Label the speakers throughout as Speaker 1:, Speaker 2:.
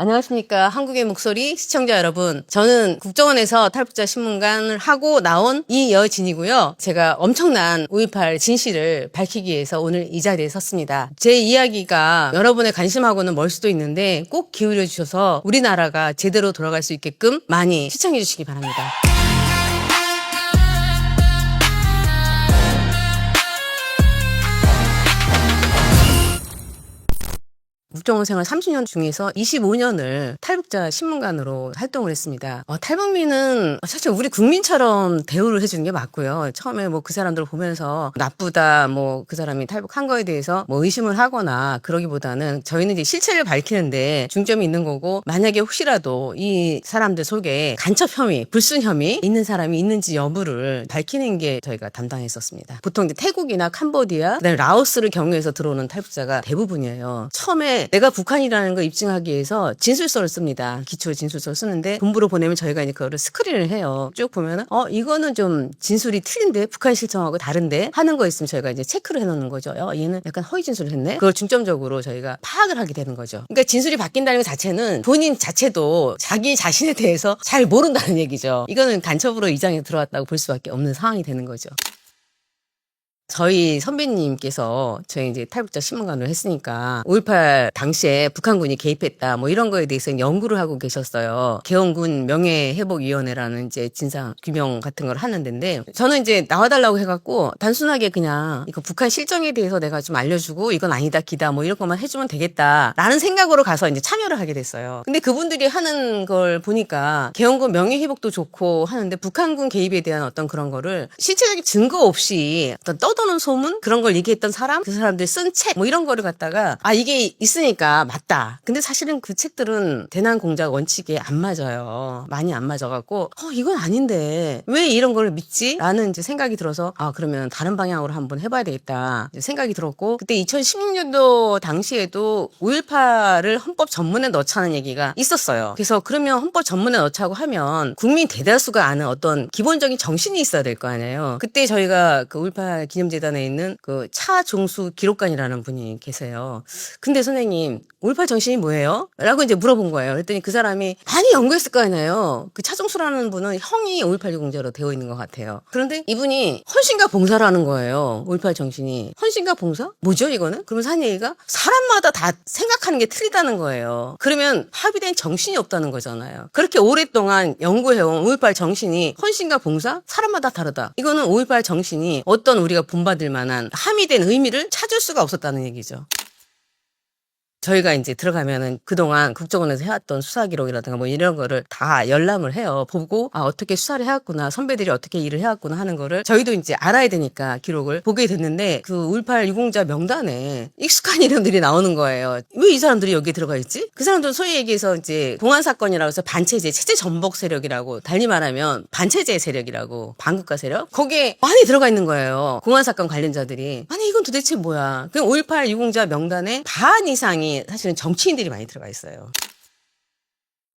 Speaker 1: 안녕하십니까. 한국의 목소리 시청자 여러분. 저는 국정원에서 탈북자 신문관을 하고 나온 이여진이고요. 제가 엄청난 5.18 진실을 밝히기 위해서 오늘 이 자리에 섰습니다. 제 이야기가 여러분의 관심하고는 멀 수도 있는데 꼭 기울여 주셔서 우리나라가 제대로 돌아갈 수 있게끔 많이 시청해 주시기 바랍니다. 국정원 생활 30년 중에서 25년을 탈북자 신문관으로 활동을 했습니다. 탈북민은 사실 우리 국민처럼 대우를 해주는 게 맞고요. 처음에 뭐 그 사람들을 보면서 나쁘다, 뭐 그 사람이 탈북한 거에 대해서 뭐 의심을 하거나 그러기보다는 저희는 이제 실체를 밝히는데 중점이 있는 거고, 만약에 혹시라도 이 사람들 속에 간첩 혐의, 불순 혐의 있는 사람이 있는지 여부를 밝히는 게 저희가 담당했었습니다. 보통 이제 태국이나 캄보디아, 그다음에 라오스를 경유해서 들어오는 탈북자가 대부분이에요. 처음에 내가 북한이라는 걸 입증하기 위해서 진술서를 씁니다. 기초 진술서를 쓰는데 본부로 보내면 저희가 이제 그거를 스크린을 해요. 쭉 보면은 이거는 좀 진술이 틀린데, 북한 실정하고 다른데 하는 거 있으면 저희가 이제 체크를 해놓는 거죠. 얘는 약간 허위 진술을 했네. 그걸 중점적으로 저희가 파악을 하게 되는 거죠. 그러니까 진술이 바뀐다는 것 자체는 본인 자체도 자기 자신에 대해서 잘 모른다는 얘기죠. 이거는 간첩으로 이장에 들어왔다고 볼 수밖에 없는 상황이 되는 거죠. 저희 선배님께서 저희 이제 탈북자 신문관을 했으니까 5.18 당시에 북한군이 개입했다 뭐 이런 거에 대해서 연구를 하고 계셨어요. 개헌군 명예회복위원회라는 이제 진상 규명 같은 걸 하는 데인데, 저는 이제 나와달라고 해갖고 단순하게 그냥 이거 북한 실정에 대해서 내가 좀 알려주고 이건 아니다 기다 뭐 이런 것만 해주면 되겠다라는 생각으로 가서 이제 참여를 하게 됐어요. 근데 그분들이 하는 걸 보니까 개헌군 명예회복도 좋고 하는데 북한군 개입에 대한 어떤 그런 거를 실체적인 증거 없이 어떤 떠도는 소문 그런 걸 얘기했던 사람, 그 사람들이 쓴 책 뭐 이런 거를 갖다가 이게 있으니까 맞다. 근데 사실은 그 책들은 대남 공작 원칙에 안 맞아요. 많이 안 맞아갖고 이건 아닌데 왜 이런 걸 믿지? 라는 이제 생각이 들어서 그러면 다른 방향으로 한번 해봐야 되겠다 이제 생각이 들었고, 그때 2016년도 당시에도 5.18을 헌법 전문에 넣자는 얘기가 있었어요. 그래서 그러면 헌법 전문에 넣자고 하면 국민 대다수가 아는 어떤 기본적인 정신이 있어야 될 거 아니에요. 그때 저희가 그 5.18 기념재단에 있는 그 차종수 기록관이라는 분이 계세요. 근데 선생님 5.18 정신이 뭐예요? 라고 이제 물어본 거예요. 그랬더니 그 사람이 많이 연구했을 거 아니에요. 그 차종수라는 분은 형이 5.18 유공자로 되어 있는 것 같아요. 그런데 이분이 헌신과 봉사라는 거예요. 5.18 정신이. 헌신과 봉사? 뭐죠 이거는? 그러면서 한 얘기가 사람마다 다 생각하는 게 틀리다는 거예요. 그러면 합의된 정신이 없다는 거잖아요. 그렇게 오랫동안 연구해온 5.18 정신이 헌신과 봉사? 사람마다 다르다. 이거는 5.18 정신이 어떤 우리가 본받을 만한 함의된 의미를 찾을 수가 없었다는 얘기죠. 저희가 이제 들어가면은 그동안 국정원에서 해왔던 수사 기록이라든가 뭐 이런 거를 다 열람을 해요. 보고 어떻게 수사를 해왔구나, 선배들이 어떻게 일을 해왔구나 하는 거를 저희도 이제 알아야 되니까 기록을 보게 됐는데, 그 5.18 유공자 명단에 익숙한 이름들이 나오는 거예요. 왜 이 사람들이 여기에 들어가 있지? 그 사람들은 소위 얘기해서 이제 공안 사건이라고 해서 반체제, 체제 전복 세력이라고, 달리 말하면 반체제 세력이라고, 반국가 세력? 거기에 많이 들어가 있는 거예요. 공안 사건 관련자들이. 아니 이건 도대체 뭐야? 그 5.18 유공자 명단에 반 이상이 사실은 정치인들이 많이 들어가 있어요.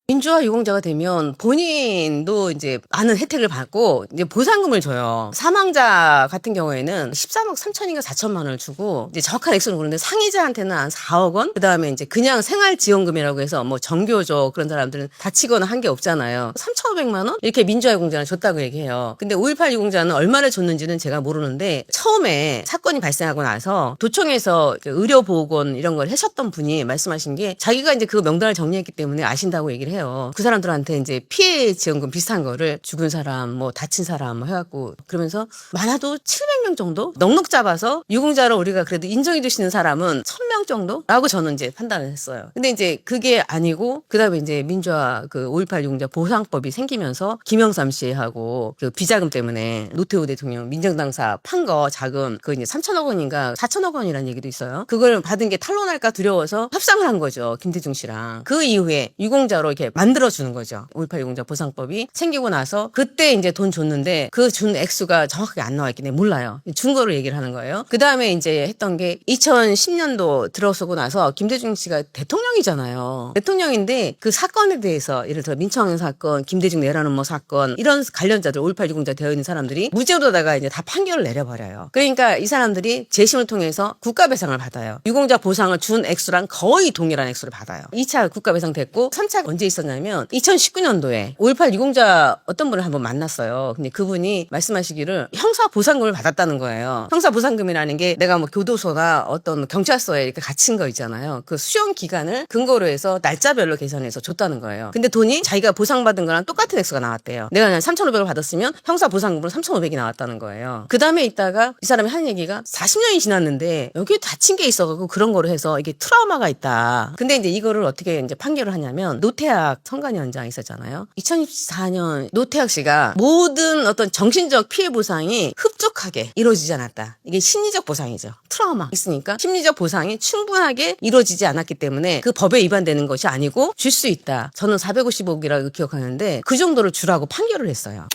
Speaker 1: 민주화 유공자가 되면 본인도 이제 많은 혜택을 받고 이제 보상금을 줘요. 사망자 같은 경우에는 13억 3천인가 4천만 원을 주고, 이제 정확한 액수는 모르는데 상해자한테는 한 4억 원? 그 다음에 이제 그냥 생활지원금이라고 해서 뭐 정교조 그런 사람들은 다치거나 한 게 없잖아요. 3,500만 원? 이렇게 민주화 유공자는 줬다고 얘기해요. 근데 5.18 유공자는 얼마를 줬는지는 제가 모르는데, 처음에 사건이 발생하고 나서 도청에서 의료보건 이런 걸 하셨던 분이 말씀하신 게, 자기가 이제 그 명단을 정리했기 때문에 아신다고 얘기를 해요. 그 사람들한테 이제 피해 지원금 비슷한 거를 죽은 사람, 뭐 다친 사람 뭐 해갖고, 그러면서 많아도 700명 정도? 넉넉 잡아서 유공자로 우리가 그래도 인정해 주시는 사람은 1000명 정도라고 저는 이제 판단을 했어요. 근데 이제 그게 아니고, 그 다음에 이제 민주화 그 5.18 유공자 보상법이 생기면서 김영삼 씨하고 그 비자금 때문에 노태우 대통령 민정당사 판 거 자금, 그 이제 3천억 원인가 4천억 원이라는 얘기도 있어요. 그걸 받은 게 탄로날까 두려워서 협상을 한 거죠. 김대중 씨랑. 그 이후에 유공자로 이렇게 이렇게 만들어주는 거죠. 5.18 유공자 보상법이 생기고 나서 그때 이제 돈 줬는데 그 준 액수가 정확하게 안 나와 있기 때문에 몰라요. 준 거로 얘기를 하는 거예요. 그 다음에 이제 했던 게 2010년도 들어서고 나서 김대중 씨가 대통령이잖아요. 대통령인데 그 사건에 대해서 예를 들어 민청항 사건, 김대중 내라는 뭐 사건 이런 관련자들 5.18 유공자 되어 있는 사람들이 무죄로다가 이제 다 판결을 내려버려요. 그러니까 이 사람들이 재심을 통해서 국가배상을 받아요. 유공자 보상을 준 액수랑 거의 동일한 액수를 받아요. 2차 국가배상 됐고 3차가 언제 있었냐면 2019년도에 5.18 유공자 어떤 분을 한번 만났어요. 근데 그분이 말씀하시기를 형사보상금을 받았다는 거예요. 형사보상금이라는 게 내가 뭐 교도소나 어떤 경찰서에 이렇게 갇힌 거 있잖아요. 그 수용 기간을 근거로 해서 날짜별로 계산해서 줬다는 거예요. 근데 돈이 자기가 보상받은 거랑 똑같은 액수가 나왔대요. 내가 그냥 3,500을 받았으면 형사보상금으로 3,500이 나왔다는 거예요. 그 다음에 있다가 이 사람이 하는 얘기가 40년이 지났는데 여기 다친 게 있어가지고 그런 거로 해서 이게 트라우마가 있다. 근데 이제 이거를 어떻게 이제 판결을 하냐면 노태학 선관위원장 있었잖아요. 2024년 노태학 씨가 모든 어떤 정신적 피해 보상이 흡족하게 이루어지지 않았다. 이게 심리적 보상이죠. 트라우마 있으니까 심리적 보상이 충분하게 이루어지지 않았기 때문에 그 법에 위반되는 것이 아니고 줄 수 있다. 저는 450억이라고 기억하는데 그 정도를 주라고 판결을 했어요.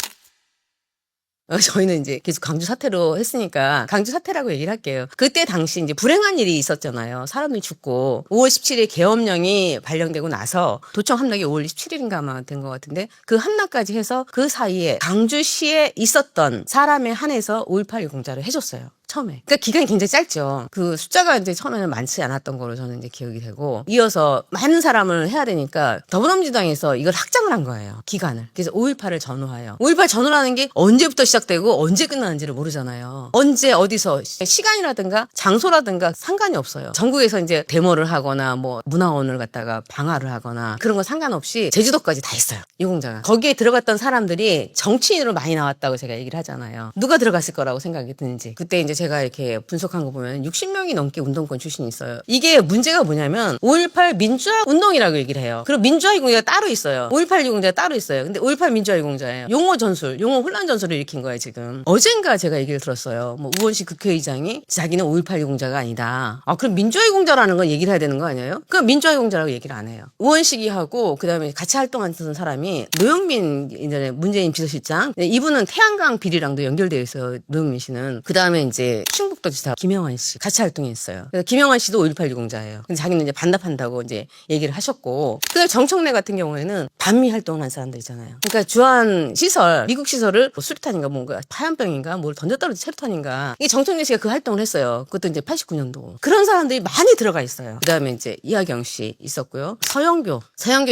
Speaker 1: 저희는 이제 계속 강주 사태로 했으니까 강주 사태라고 얘기를 할게요. 그때 당시 이제 불행한 일이 있었잖아요. 사람이 죽고 5월 17일 계엄령이 발령되고 나서 도청 함락이 5월 27일인가 아마 된 것 같은데 그 함락까지 해서 그 사이에 강주시에 있었던 사람에 한해서 5.18 유공자를 해줬어요. 처음에. 그러니까 기간이 굉장히 짧죠. 그 숫자가 이제 처음에는 많지 않았던 거로 저는 이제 기억이 되고 이어서 많은 사람을 해야 되니까 더불어민주당에서 이걸 확장을 한 거예요. 기간을. 그래서 5.18을 전후하여. 5.18 전후라는 게 언제부터 시작되고 언제 끝나는지를 모르잖아요. 언제 어디서 시간이라든가 장소라든가 상관이 없어요. 전국에서 이제 데모를 하거나 뭐 문화원을 갖다가 방화를 하거나 그런 거 상관없이 제주도까지 다 있어요. 유공자가. 거기에 들어갔던 사람들이 정치인으로 많이 나왔다고 제가 얘기를 하잖아요. 누가 들어갔을 거라고 생각이 드는지. 그때 이제 제가 이렇게 분석한 거 보면 60명이 넘게 운동권 출신이 있어요. 이게 문제가 뭐냐면 5.18 민주화 운동이라고 얘기를 해요. 그리고 민주화 유공자가 따로 있어요. 5.18 유공자가 따로 있어요. 근데 5.18 민주화 유공자예요. 용어 전술, 용어 혼란 전술을 일으킨 거예요, 지금. 어젠가 제가 얘기를 들었어요. 뭐 우원식 국회의장이 자기는 5.18 유공자가 아니다. 아, 그럼 민주화 유공자라는 건 얘기를 해야 되는 거 아니에요? 그럼 민주화 유공자라고 얘기를 안 해요. 우원식이 하고 그다음에 같이 활동했던 사람이 노영민 이제 문재인 비서실장. 이분은 태양광 비리랑도 연결되어 있어요. 노영민 씨는. 그다음에 이제 충북도지사 김영환 씨 같이 활동했어요. 그래서 김영환 씨도 5.18 유공자예요. 근데 자기는 이제 반납한다고 이제 얘기를 하셨고, 그 정청래 같은 경우에는 반미 활동을 한 사람들 있잖아요. 그러니까 주한 시설, 미국 시설을 뭐 수류탄인가 뭔가 화염병인가 뭘 던졌다든지 체류탄인가 이게 정청래 씨가 그 활동을 했어요. 그것도 이제 89년도 그런 사람들이 많이 들어가 있어요. 그다음에 이제 이하경 씨 있었고요. 서영교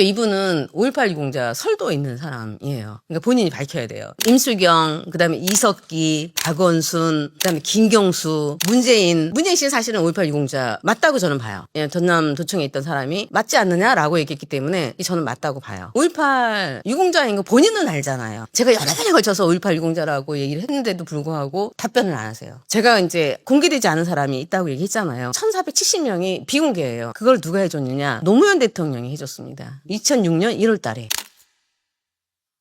Speaker 1: 이분은 5.18 유공자 설도에 있는 사람이에요. 그러니까 본인이 밝혀야 돼요. 임수경, 그다음에 이석기, 박원순, 그다음에 김경수, 문재인 씨는 사실은 5.18 유공자 맞다고 저는 봐요. 예, 전남 도청에 있던 사람이 맞지 않느냐라고 얘기했기 때문에 저는 맞다고 봐요. 5.18 유공자인 거 본인은 알잖아요. 제가 여러 번에 걸쳐서 5.18 유공자라고 얘기를 했는데도 불구하고 답변을 안 하세요. 제가 이제 공개되지 않은 사람이 있다고 얘기했잖아요. 1470명이 비공개예요. 그걸 누가 해줬느냐? 노무현 대통령이 해줬습니다. 2006년 1월 달에.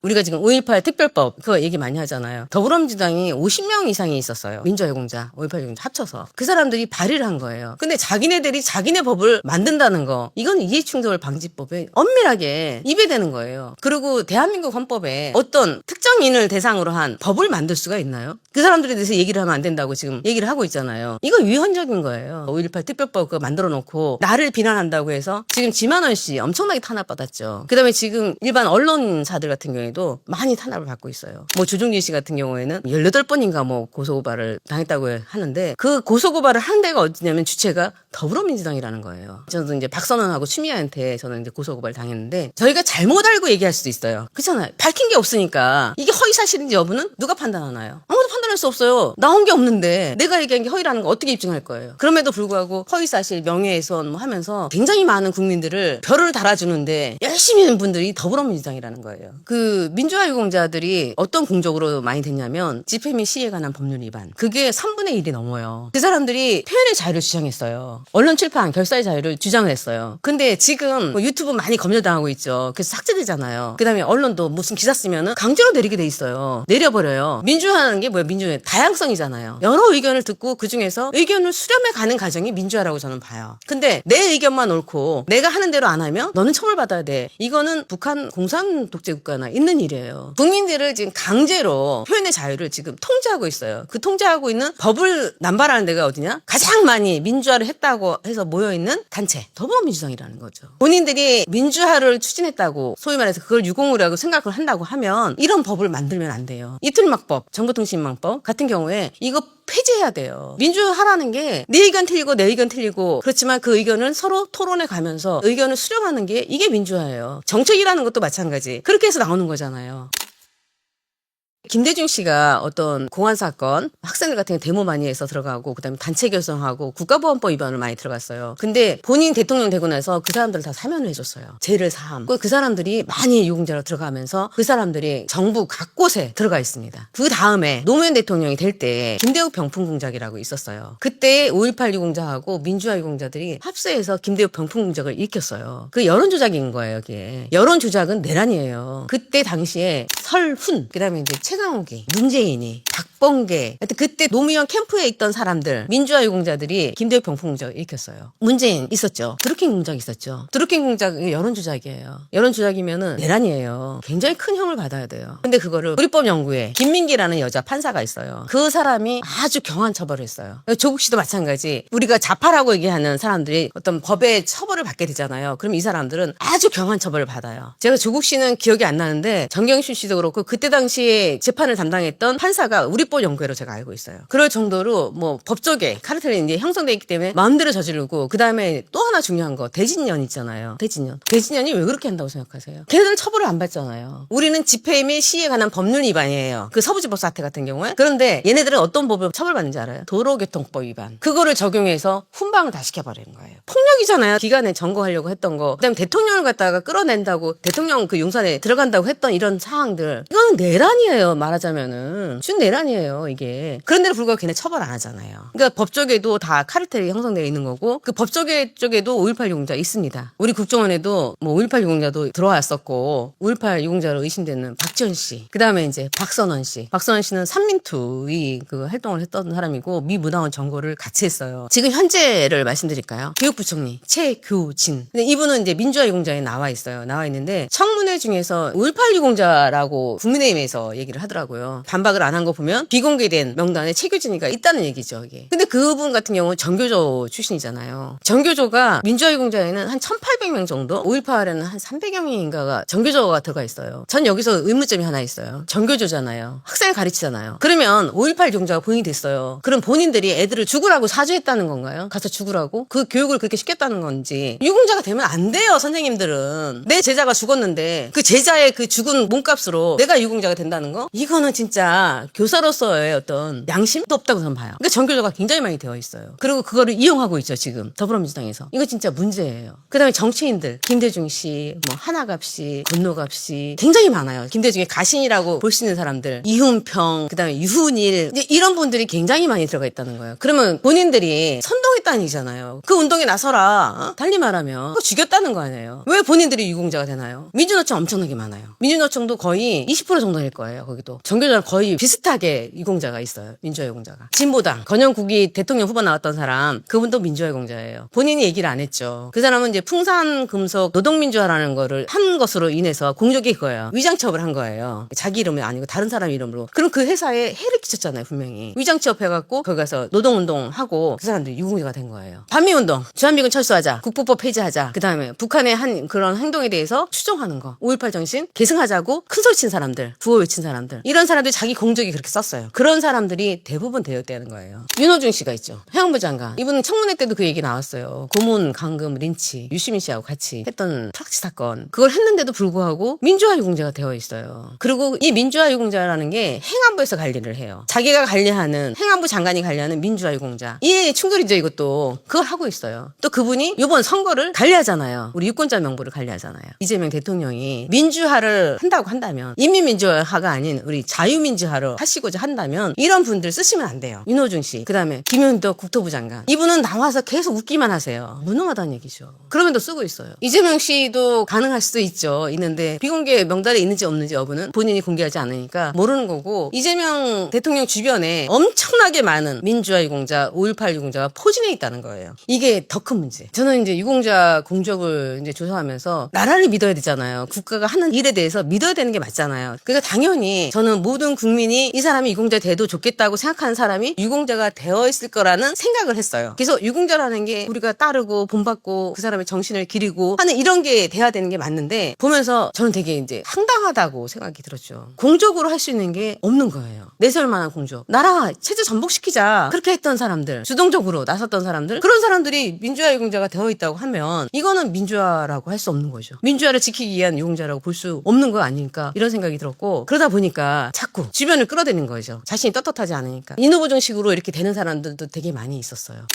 Speaker 1: 우리가 지금 5.18 특별법 그거 얘기 많이 하잖아요. 더불어민주당이 50명 이상이 있었어요. 민주화 유공자, 5.18 유공자 합쳐서. 그 사람들이 발의를 한 거예요. 근데 자기네들이 자기네 법을 만든다는 거, 이건 이해충돌 방지법에 엄밀하게 위배되는 거예요. 그리고 대한민국 헌법에 어떤 특정인을 대상으로 한 법을 만들 수가 있나요? 그 사람들에 대해서 얘기를 하면 안 된다고 지금 얘기를 하고 있잖아요. 이거 위헌적인 거예요. 5.18 특별법 그거 만들어 놓고 나를 비난한다고 해서 지금 지만원 씨 엄청나게 탄압받았죠. 그다음에 지금 일반 언론사들 같은 경우에도 많이 탄압을 받고 있어요. 뭐 조중진 씨 같은 경우에는 18번인가 뭐 고소고발을 당했다고 하는데 그 고소고발을 한 데가 어디냐면 주체가 더불어민주당이라는 거예요. 저는 이제 박선원하고 추미애한테 저는 이제 고소고발 당했는데 저희가 잘못 알고 얘기할 수도 있어요. 그렇잖아요. 밝힌 게 없으니까 이게 허위사실인지 여부는 누가 판단하나요? 아무도 판단할 수 없어요. 나온 게 없는데 내가 얘기한 게 허위라는 거 어떻게 입증할 거예요? 그럼에도 불구하고 허위사실, 명예훼손 뭐 하면서 굉장히 많은 국민들을 별을 달아주는데 열심히 하는 분들이 더불어민주당이라는 거예요. 그 그 민주화 유공자들이 어떤 공적으로 많이 됐냐면 집회 및 시위에 관한 법률 위반. 그게 3분의 1이 넘어요. 그 사람들이 표현의 자유를 주장했어요. 언론 출판, 결사의 자유를 주장을 했어요. 근데 지금 뭐 유튜브 많이 검열당하고 있죠. 그래서 삭제되잖아요. 그 다음에 언론도 무슨 기사 쓰면은 강제로 내리게 돼 있어요. 내려버려요. 민주화라는 게 뭐야? 민주화의 다양성이잖아요. 여러 의견을 듣고 그 중에서 의견을 수렴해 가는 과정이 민주화라고 저는 봐요. 근데 내 의견만 옳고 내가 하는 대로 안 하면 너는 처벌받아야 돼. 이거는 북한 공산 독재 국가나 있는 일이에요. 국민들을 지금 강제로 표현의 자유를 지금 통제하고 있어요. 그 통제하고 있는 법을 남발하는 데가 어디냐? 가장 많이 민주화를 했다고 해서 모여있는 단체 더불어민주당이라는 거죠. 본인들이 민주화를 추진했다고 소위 말해서 그걸 유공으로 생각을 한다고 하면 이런 법을 만들면 안 돼요. 이틀막법, 정보통신망법 같은 경우에 이거 폐지해야 돼요. 민주화라는 게 네 의견 틀리고 내 의견 틀리고 그렇지만 그 의견을 서로 토론해 가면서 의견을 수렴하는 게 이게 민주화예요. 정책이라는 것도 마찬가지. 그렇게 해서 나오는 거잖아요. 김대중 씨가 어떤 공안 사건, 학생들 같은 게 데모 많이 해서 들어가고 그다음에 단체 결성하고 국가보안법 위반을 많이 들어갔어요. 근데 본인 대통령 되고 나서 그 사람들 다 사면을 해줬어요. 죄를 사함. 그 사람들이 많이 유공자로 들어가면서 그 사람들이 정부 각 곳에 들어가 있습니다. 그 다음에 노무현 대통령이 될 때 김대욱 병풍공작이라고 있었어요. 그때 5.18 유공자하고 민주화 유공자들이 합세해서 김대욱 병풍공작을 일으켰어요. 그 여론조작인 거예요, 여기에. 여론조작은 내란이에요. 그때 당시에 설훈, 그다음에 이제 최강욱이, 문재인이, 박범계, 하여튼 그때 노무현 캠프에 있던 사람들, 민주화 유공자들이 김대욱 병풍공작을 일으켰어요. 문재인 있었죠. 드루킹 공작 있었죠. 드루킹 공작이 여론조작이에요. 여론조작이면은 내란이에요. 굉장히 큰 형을 받아야 돼요. 근데 그거를 우리법연구에 김민기라는 여자 판사가 있어요. 그 사람이 아주 경한 처벌을 했어요. 조국 씨도 마찬가지. 우리가 자파라고 얘기하는 사람들이 어떤 법에 처벌을 받게 되잖아요. 그럼 이 사람들은 아주 경한 처벌을 받아요. 제가 조국 씨는 기억이 안 나는데 정경심 씨도 그렇고 그때 당시에 재판을 담당했던 판사가 우리법 연구회로 제가 알고 있어요. 그럴 정도로 뭐 법조계 카르텔이 이제 형성돼 있기 때문에 마음대로 저지르고 그 다음에 또 하나 중요한 거 대진년 있잖아요. 대진년이 왜 그렇게 한다고 생각하세요? 걔네들 처벌을 안 받잖아요. 우리는 집회 및 시위에 관한 법률 위반이에요. 그 서부지법 사태 같은 경우에. 그런데 얘네들은 어떤 법을 처벌받는지 알아요? 도로교통법 위반. 그거를 적용해서 훈방을 다 시켜버리는 거예요. 폭력이잖아요. 기간에 점거하려고 했던 거. 그다음에 대통령을 갖다가 끌어낸다고 대통령 그 용산에 들어간다고 했던 이런 상황들. 이건 내란이에요. 말하자면은 준내란이에요 이게. 그런데도 불구하고 걔네 처벌 안 하잖아요. 그러니까 법조계도 다 카르텔이 형성되어 있는 거고 그 법조계 쪽에도 5.18 유공자 있습니다. 우리 국정원에도 뭐 5.18 유공자도 들어왔었고 5.18 유공자로 의심되는 박지원 씨, 그 다음에 이제 박선원 씨. 박선원 씨는 삼민투의 그 활동을 했던 사람이고 미 문화원 전거를 같이 했어요. 지금 현재를 말씀드릴까요? 교육부총리 최교진. 근데 이분은 이제 민주화 유공자에 나와 있어요. 나와 있는데 청문회 중에서 5.18 유공자라고 국민의힘에서 얘기를 하더라고요. 반박을 안 한 거 보면 비공개된 명단에 최교진이가 있다는 얘기죠, 이게. 근데 그분 같은 경우는 정교조 출신이잖아요. 정교조가 민주화 유공자에는 한 1,800명 정도, 5.18에는 한 300여 명인가가 정교조가 들어가 있어요. 전 여기서 의문점이 하나 있어요. 정교조잖아요. 학생을 가르치잖아요. 그러면 5.18 유공자가 본인이 됐어요. 그럼 본인들이 애들을 죽으라고 사주했다는 건가요? 가서 죽으라고? 그 교육을 그렇게 시켰다는 건지. 유공자가 되면 안 돼요, 선생님들은. 내 제자가 죽었는데 그 제자의 그 죽은 몸값으로 내가 유공자가 된다는 거? 이거는 진짜 교사로서의 어떤 양심도 없다고 저는 봐요. 그러니까 정교조가 굉장히 많이 되어 있어요. 그리고 그거를 이용하고 있죠, 지금. 더불어민주당에서. 이거 진짜 문제예요. 그 다음에 정치인들. 김대중 씨, 뭐 하나갑 씨, 권노갑 씨. 굉장히 많아요. 김대중의 가신이라고 볼 수 있는 사람들. 이훈평, 그 다음에 유훈일. 이제 이런 분들이 굉장히 많이 들어가 있다는 거예요. 그러면 본인들이 선동했다는 얘기잖아요. 그 운동에 나서라. 어? 달리 말하면 그거 죽였다는 거 아니에요. 왜 본인들이 유공자가 되나요? 민주노총 엄청나게 많아요. 민주노총도 거의 20% 정도 될 거예요. 거기도. 정교조랑 거의 비슷하게 유공자가 있어요. 민주화 유공자가. 진보당 건영국이 대통령 후보 나왔던 사람, 그분도 민주화 유공자예요. 본인이 얘기를 안 했죠. 그 사람은 이제 풍산금속 노동민주화라는 거를 한 것으로 인해서 공적이 그거예요. 위장취업을 한 거예요. 자기 이름이 아니고 다른 사람 이름으로. 그럼 그 회사에 해를 끼쳤잖아요, 분명히. 위장취업 해갖고 거기 가서 노동운동하고 그 사람들이 유공자가 된 거예요. 반미운동, 주한미군 철수하자, 국부법 폐지하자, 그 다음에 북한의 한 그런 행동에 대해서 추종하는 거, 5.18 정신 계승하자고 큰 소리 친 사람들, 구호 외친 사람들. 사람들. 이런 사람들이 자기 공적이 그렇게 썼어요. 그런 사람들이 대부분 되어 있다는 거예요. 윤호중 씨가 있죠. 해양부 장관. 이분은 청문회 때도 그 얘기 나왔어요. 고문, 강금, 린치, 유시민 씨하고 같이 했던 프락치 사건. 그걸 했는데도 불구하고 민주화 유공자가 되어 있어요. 그리고 이 민주화 유공자라는 게 행안부에서 관리를 해요. 자기가 관리하는 행안부 장관이 관리하는 민주화 유공자. 이 충돌이죠, 이것도. 그걸 하고 있어요. 또 그분이 이번 선거를 관리하잖아요. 우리 유권자 명부를 관리하잖아요. 이재명 대통령이 민주화를 한다고 한다면 인민민주화가 아닌 우리 자유민주화를 하시고자 한다면 이런 분들 쓰시면 안 돼요. 윤호중 씨, 그 다음에 김현덕 국토부 장관. 이분은 나와서 계속 웃기만 하세요. 무능하다는 얘기죠. 그러면도 쓰고 있어요. 이재명 씨도 가능할 수도 있는데 비공개 명단에 있는지 없는지 여부는 본인이 공개하지 않으니까 모르는 거고, 이재명 대통령 주변에 엄청나게 많은 민주화 유공자, 5.18 유공자가 포진해 있다는 거예요. 이게 더 큰 문제. 저는 이제 유공자 공적을 이제 조사하면서 나라를 믿어야 되잖아요. 국가가 하는 일에 대해서 믿어야 되는 게 맞잖아요. 그러니까 당연히 저는 모든 국민이 이 사람이 유공자 돼도 좋겠다고 생각하는 사람이 유공자가 되어 있을 거라는 생각을 했어요. 그래서 유공자라는 게 우리가 따르고 본받고 그 사람의 정신을 기리고 하는 이런 게 돼야 되는 게 맞는데, 보면서 저는 되게 이제 황당하다고 생각이 들었죠. 공적으로 할 수 있는 게 없는 거예요. 내세울 만한 공적. 나라 체제 전복시키자. 그렇게 했던 사람들, 주동적으로 나섰던 사람들, 그런 사람들이 민주화 유공자가 되어 있다고 하면 이거는 민주화라고 할 수 없는 거죠. 민주화를 지키기 위한 유공자라고 볼 수 없는 거 아닐까, 이런 생각이 들었고, 그러다 보니까 자꾸 주변을 끌어대는 거죠. 자신이 떳떳하지 않으니까. 인후보증식으로 이렇게 되는 사람들도 되게 많이 있었어요.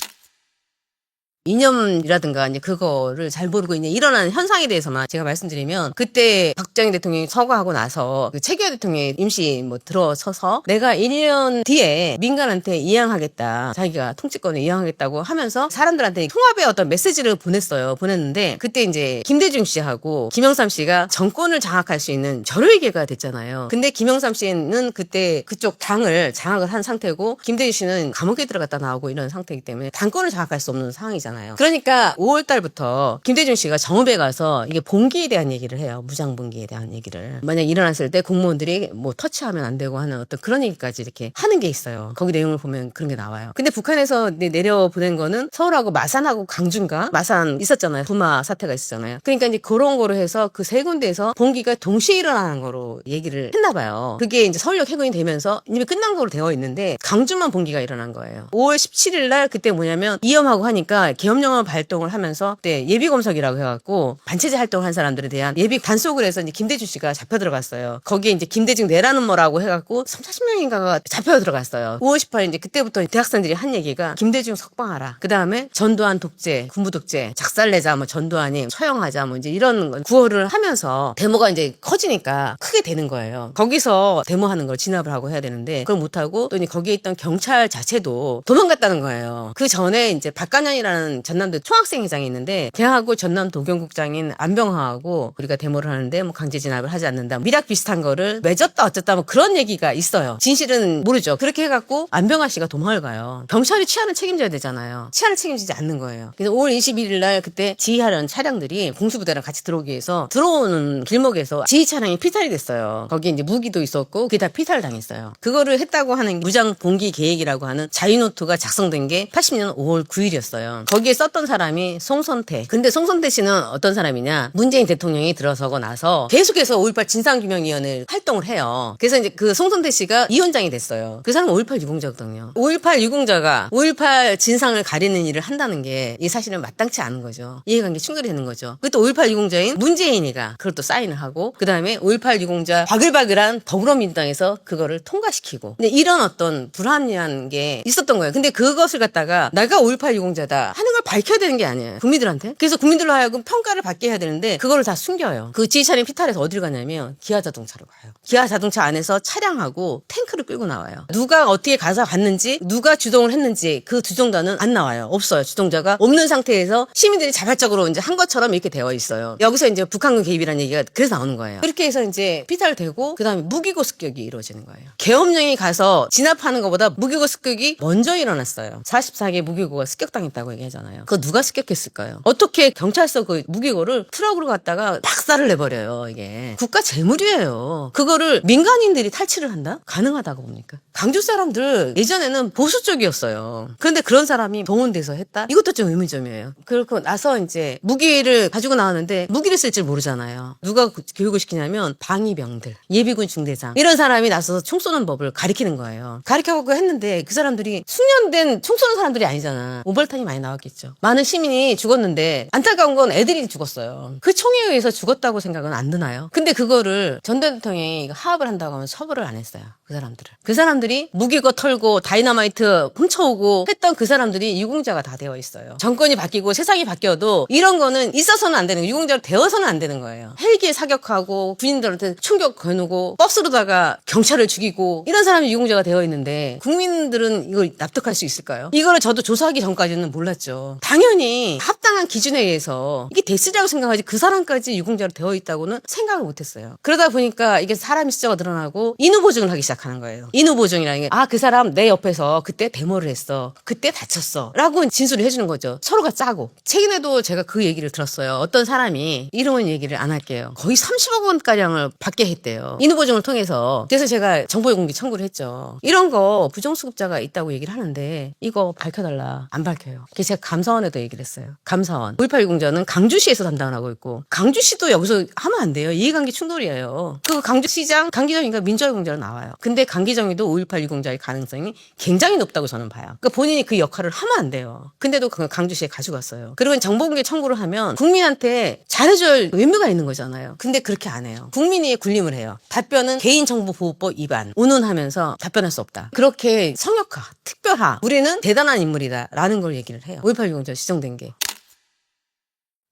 Speaker 1: 이념이라든가 이제 그거를 잘 모르고 이제 일어나는 현상에 대해서만 제가 말씀드리면, 그때 박정희 대통령이 서거하고 나서 그 최규하 대통령이 임시 들어서서 내가 1년 뒤에 민간한테 이양하겠다, 자기가 통치권을 이양하겠다고 하면서 사람들한테 통합의 어떤 메시지를 보냈는데, 그때 이제 김대중 씨하고 김영삼 씨가 정권을 장악할 수 있는 절호위기가 됐잖아요. 근데 김영삼 씨는 그때 그쪽 당을 장악을 한 상태고, 김대중 씨는 감옥에 들어갔다 나오고 이런 상태이기 때문에 당권을 장악할 수 없는 상황이잖아요. 그러니까 5월 달부터 김대중 씨가 정읍에 가서 이게 봉기에 대한 얘기를 해요. 무장봉기에 대한 얘기를. 만약 일어났을 때 공무원들이 뭐 터치하면 안 되고 하는 어떤 그런 얘기까지 이렇게 하는 게 있어요. 거기 내용을 보면 그런 게 나와요. 근데 북한에서 내려보낸 거는 서울하고 마산하고 강준가? 마산 있었잖아요. 부마 사태가 있었잖아요. 그러니까 이제 그런 거로 해서 그 세 군데에서 봉기가 동시에 일어나는 거로 얘기를 했나 봐요. 그게 이제 서울역 해군이 되면서 이미 끝난 거로 되어 있는데 강준만 봉기가 일어난 거예요. 5월 17일 날 그때 뭐냐면 위험하고 하니까 계엄령을 발동을 하면서 그때 예비검석이라고 해갖고 반체제 활동을 한 사람들에 대한 예비 단속을 해서 이제 김대중 씨가 잡혀 들어갔어요. 거기에 이제 김대중 내라는 뭐라고 해갖고 30-40명인가가 잡혀 들어갔어요. 5월 18일 이제 그때부터 대학생들이 한 얘기가 김대중 석방하라. 그 다음에 전두환 독재, 군부 독재, 작살내자, 뭐 전두환이 처형하자, 뭐 이제 이런 구호를 하면서 데모가 이제 커지니까 크게 되는 거예요. 거기서 데모하는 걸 진압을 하고 해야 되는데 그걸 못하고 또 이제 거기에 있던 경찰 자체도 도망갔다는 거예요. 그 전에 이제 박관현이라는 전남도 총학생회장이 있는데 걔하고 전남 도경국장인 안병하하고 우리가 데모를 하는데 뭐 강제 진압을 하지 않는다, 미락 비슷한 거를 맺었다 어쨌다 뭐 그런 얘기가 있어요. 진실은 모르죠. 그렇게 해갖고 안병하 씨가 도망을 가요. 경찰이 치안을 책임져야 되잖아요. 치안을 책임지지 않는 거예요. 그래서 5월 21일 날 그때 지휘하려는 차량들이 공수부대랑 같이 들어오기 위해서 들어오는 길목에서 지휘 차량이 피살이 됐어요. 거기에 이제 무기도 있었고 그게 다 피살을 당했어요. 그거를 했다고 하는 무장 봉기 계획이라고 하는 자유노트가 작성된 게 80년 5월 9일이었어요. 거기에 썼던 사람이 송선태. 근데 송선태 씨는 어떤 사람이냐? 문재인 대통령이 들어서고 나서 계속해서 5.18 진상규명위원회를 활동을 해요. 그래서 이제 그 송선태 씨가 위원장이 됐어요. 그 사람은 5.18 유공자거든요. 5.18 유공자가 5.18 진상을 가리는 일을 한다는 게 이 사실은 마땅치 않은 거죠. 이해관계 충돌이 되는 거죠. 그것도 5.18 유공자인 문재인이가 그걸 또 사인을 하고 그 다음에 5.18 유공자 바글바글한 더불어민주당에서 그거를 통과시키고, 근데 이런 어떤 불합리한 게 있었던 거예요. 근데 그것을 갖다가 내가 5.18 유공자다 하는 걸 밝혀야 되는 게 아니에요. 국민들한테. 그래서 국민들로 하여금 평가를 받게 해야 되는데 그거를 다 숨겨요. 그 지휘차량 피탈해서 어디를 가냐면 기아자동차로 가요. 기아자동차 안에서 차량하고 탱크를 끌고 나와요. 누가 어떻게 가서 갔는지, 누가 주동을 했는지 그 주동자는 안 나와요. 없어요. 주동자가 없는 상태에서 시민들이 자발적으로 이제 한 것처럼 이렇게 되어 있어요. 여기서 이제 북한군 개입이라는 얘기가 그래서 나오는 거예요. 그렇게 해서 이제 피탈되고 그 다음에 무기고 습격이 이루어지는 거예요. 계엄령이 가서 진압하는 것보다 무기고 습격이 먼저 일어났어요. 44개 무기고가 습격당했다고 얘기하잖아요. 있잖아요. 그거 누가 습격했을까요? 어떻게 경찰서 그 무기고를 트럭으로 갔다가 박살을 내버려요. 이게 국가 재물이에요. 그거를 민간인들이 탈취를 한다? 가능하다고 봅니까? 강주 사람들 예전에는 보수 쪽이었어요. 그런데 그런 사람이 동원돼서 했다? 이것도 좀 의문점이에요. 그렇고 나서 이제 무기를 가지고 나왔는데 무기를 쓸 줄 모르잖아요. 누가 교육을 시키냐면 방위병들, 예비군 중대장 이런 사람이 나서서 총 쏘는 법을 가리키는 거예요. 가리켜갖고 했는데 그 사람들이 숙련된 총 쏘는 사람들이 아니잖아. 오벌탄이 많이 나왔겠죠. 많은 시민이 죽었는데 안타까운 건 애들이 죽었어요. 그 총에 의해서 죽었다고 생각은 안 드나요? 근데 그거를 전 대통령이 하합을 한다고 하면 처벌을 안 했어요. 그 사람들이 무기고 털고 다이너마이트 훔쳐오고 했던 그 사람들이 유공자가 다 되어 있어요. 정권이 바뀌고 세상이 바뀌어도 이런 거는 있어서는 안 되는 거예요. 유공자로 되어서는 안 되는 거예요. 헬기에 사격하고 군인들한테 총격 거누고 버스로다가 경찰을 죽이고 이런 사람이 유공자가 되어 있는데 국민들은 이걸 납득할 수 있을까요? 이거를 저도 조사하기 전까지는 몰랐죠. 당연히 합당한 기준에 의해서 이게 됐으리라고 생각하지 그 사람까지 유공자로 되어 있다고는 생각을 못했어요. 그러다 보니까 이게 사람이 숫자가 늘어나고 인후보증을 하기 시작하는 거예요. 인후보증이라는 게 그 사람 내 옆에서 그때 데모를 했어. 그때 다쳤어. 라고 진술을 해주는 거죠. 서로가 짜고. 최근에도 제가 그 얘기를 들었어요. 어떤 사람이 이름은 얘기를 안 할게요. 거의 30억 원가량을 받게 했대요. 인후보증을 통해서. 그래서 제가 정보공개 청구를 했죠. 이런 거 부정수급자가 있다고 얘기를 하는데 이거 밝혀달라. 안 밝혀요. 그래서 제가 감사원에도 얘기를 했어요. 감사원. 5.18 유공자는 강주시에서 담당을 하고 있고 강주시도 여기서 하면 안 돼요. 이해관계 충돌이에요. 그 강주시장 강기정이가 민주화 유공자로 나와요. 근데 강기정이도 5.18 유공자의 가능성이 굉장히 높다고 저는 봐요. 그러니까 본인이 그 역할을 하면 안 돼요. 근데도 그 강주시에 가져갔어요. 그리고 정보공개 청구를 하면 국민한테 잘해줄 의무가 있는 거잖아요. 근데 그렇게 안 해요. 국민이 군림을 해요. 답변은 개인정보보호법 위반. 운운하면서 답변할 수 없다. 그렇게 성역화, 특별화. 우리는 대단한 인물이다. 라는 걸 얘기를 해요. 5.18 유공자 지정된 게.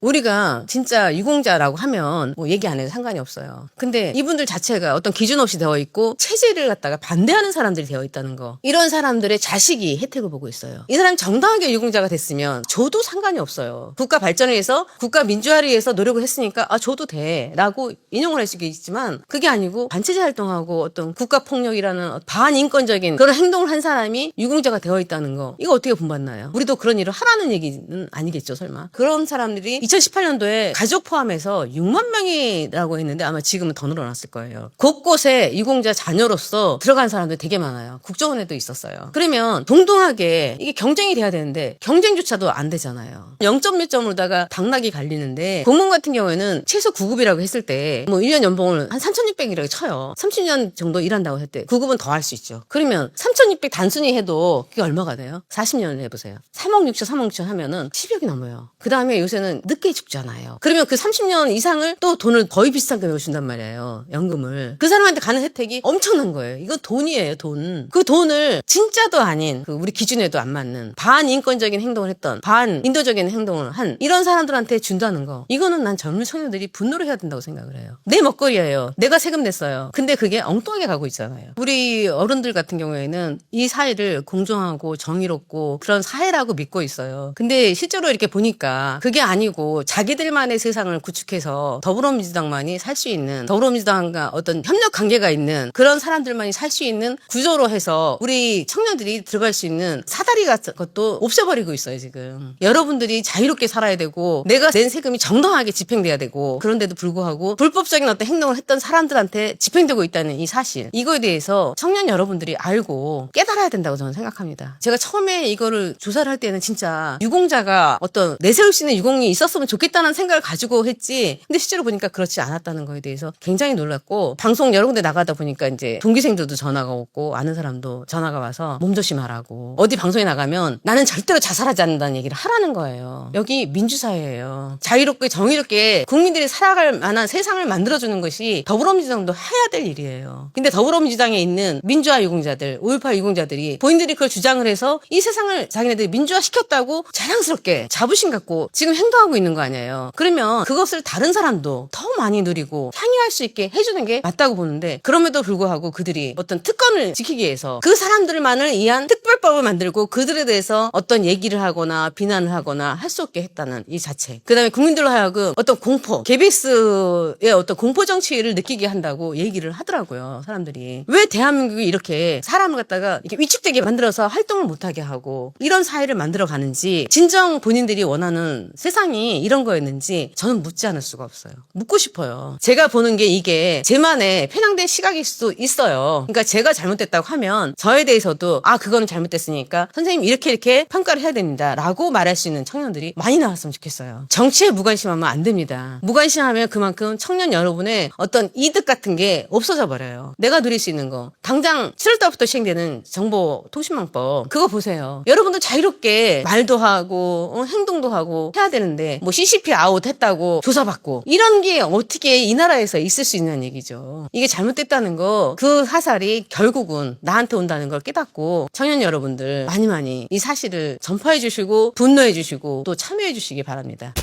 Speaker 1: 우리가 진짜 유공자라고 하면 뭐 얘기 안 해도 상관이 없어요. 근데 이분들 자체가 어떤 기준 없이 되어 있고 체제를 갖다가 반대하는 사람들이 되어 있다는 거. 이런 사람들의 자식이 혜택을 보고 있어요. 이 사람이 정당하게 유공자가 됐으면 줘도 상관이 없어요. 국가 발전을 위해서 국가 민주화를 위해서 노력을 했으니까 줘도 돼 라고 인용을 할 수 있지만 그게 아니고 반체제 활동하고 어떤 국가폭력이라는 반인권적인 그런 행동을 한 사람이 유공자가 되어 있다는 거. 이거 어떻게 본받나요? 우리도 그런 일을 하라는 얘기는 아니겠죠 설마. 그런 사람들이 2018년도에 가족 포함해서 6만 명이라고 했는데 아마 지금은 더 늘어났을 거예요. 곳곳에 유공자 자녀로서 들어간 사람들 되게 많아요. 국정원에도 있었어요. 그러면 동등하게 이게 경쟁이 돼야 되는데 경쟁조차도 안 되잖아요. 0점 몇 점으로다가 당락이 갈리는데 공무원 같은 경우에는 최소 9급이라고 했을 때 뭐 1년 연봉을 한 3,600이라고 쳐요. 30년 정도 일한다고 할 때 9급은 더 할 수 있죠. 그러면 3,600 단순히 해도 그게 얼마가 돼요? 40년을 해보세요. 3억 6천 3억 6천 하면은 10억이 넘어요. 그 다음에 요새는 늦게 죽잖아요. 그러면 그 30년 이상을 또 돈을 거의 비슷한 금액을 준단 말이에요. 연금을. 그 사람한테 가는 혜택이 엄청난 거예요. 이거 돈이에요, 돈. 그 돈을 진짜도 아닌 그 우리 기준에도 안 맞는 반인권적인 행동을 했던 반인도적인 행동을 한 이런 사람들한테 준다는 거. 이거는 난 젊은 청년들이 분노를 해야 된다고 생각을 해요. 내 먹거리예요. 내가 세금 냈어요. 근데 그게 엉뚱하게 가고 있잖아요. 우리 어른들 같은 경우에는 이 사회를 공정하고 정의롭고 그런 사회라고 믿고 있어요. 근데 실제로 이렇게 보니까 그게 아니고 자기들만의 세상을 구축해서 더불어민주당만이 살 수 있는 더불어민주당과 어떤 협력 관계가 있는 그런 사람들만이 살 수 있는 구조로 해서 우리 청년들이 들어갈 수 있는 사다리 같은 것도 없애버리고 있어요 지금. 여러분들이 자유롭게 살아야 되고 내가 낸 세금이 정당하게 집행돼야 되고 그런데도 불구하고 불법적인 어떤 행동을 했던 사람들한테 집행되고 있다는 이 사실 이거에 대해서 청년 여러분들이 알고 깨달아야 된다고 저는 생각합니다. 제가 처음에 이거를 조사를 할 때는 진짜 유공자가 어떤 내세울 수 있는 유공이 있었으면 좋겠다는 생각을 가지고 했지 근데 실제로 보니까 그렇지 않았다는 거에 대해서 굉장히 놀랐고 방송 여러 군데 나가다 보니까 이제 동기생들도 전화가 오고 아는 사람도 전화가 와서 몸조심하라고 어디 방송에 나가면 나는 절대로 자살하지 않는다는 얘기를 하라는 거예요. 여기 민주사회예요. 자유롭게 정의롭게 국민들이 살아갈 만한 세상을 만들어주는 것이 더불어민주당도 해야 될 일이에요. 근데 더불어민주당에 있는 민주화 유공자들 5.18 유공자들이 본인들이 그걸 주장을 해서 이 세상을 자기네들이 민주화 시켰다고 자랑스럽게 자부심 갖고 지금 행동하고 있는 거 아니에요. 그러면 그것을 다른 사람도 더 많이 누리고 향유할 수 있게 해주는 게 맞다고 보는데 그럼에도 불구하고 그들이 어떤 특권을 지키기 위해서 그 사람들만을 위한 특별 특별법을 만들고 그들에 대해서 어떤 얘기를 하거나 비난을 하거나 할 수 없게 했다는 이 자체. 그 다음에 국민들로 하여금 어떤 공포, KBS의 어떤 공포 정치를 느끼게 한다고 얘기를 하더라고요, 사람들이. 왜 대한민국이 이렇게 사람을 갖다가 이렇게 위축되게 만들어서 활동을 못하게 하고 이런 사회를 만들어 가는지, 진정 본인들이 원하는 세상이 이런 거였는지 저는 묻지 않을 수가 없어요. 묻고 싶어요. 제가 보는 게 이게 제만의 편향된 시각일 수도 있어요. 그러니까 제가 잘못됐다고 하면 저에 대해서도 그거는 잘못됐으니까 선생님 이렇게 평가를 해야 됩니다 라고 말할 수 있는 청년들이 많이 나왔으면 좋겠어요. 정치에 무관심하면 안 됩니다. 무관심하면 그만큼 청년 여러분의 어떤 이득 같은 게 없어져 버려요. 내가 누릴 수 있는 거, 당장 7월달부터 시행되는 정보통신망법 그거 보세요. 여러분들 자유롭게 말도 하고 행동도 하고 해야 되는데 뭐 CCP 아웃 했다고 조사받고 이런 게 어떻게 이 나라에서 있을 수 있는 얘기죠. 이게 잘못됐다는 거, 그 화살이 결국은 나한테 온다는 걸 깨닫고 청년 여러분들 많이 이 사실을 전파해 주시고 분노해 주시고 또 참여해 주시기 바랍니다.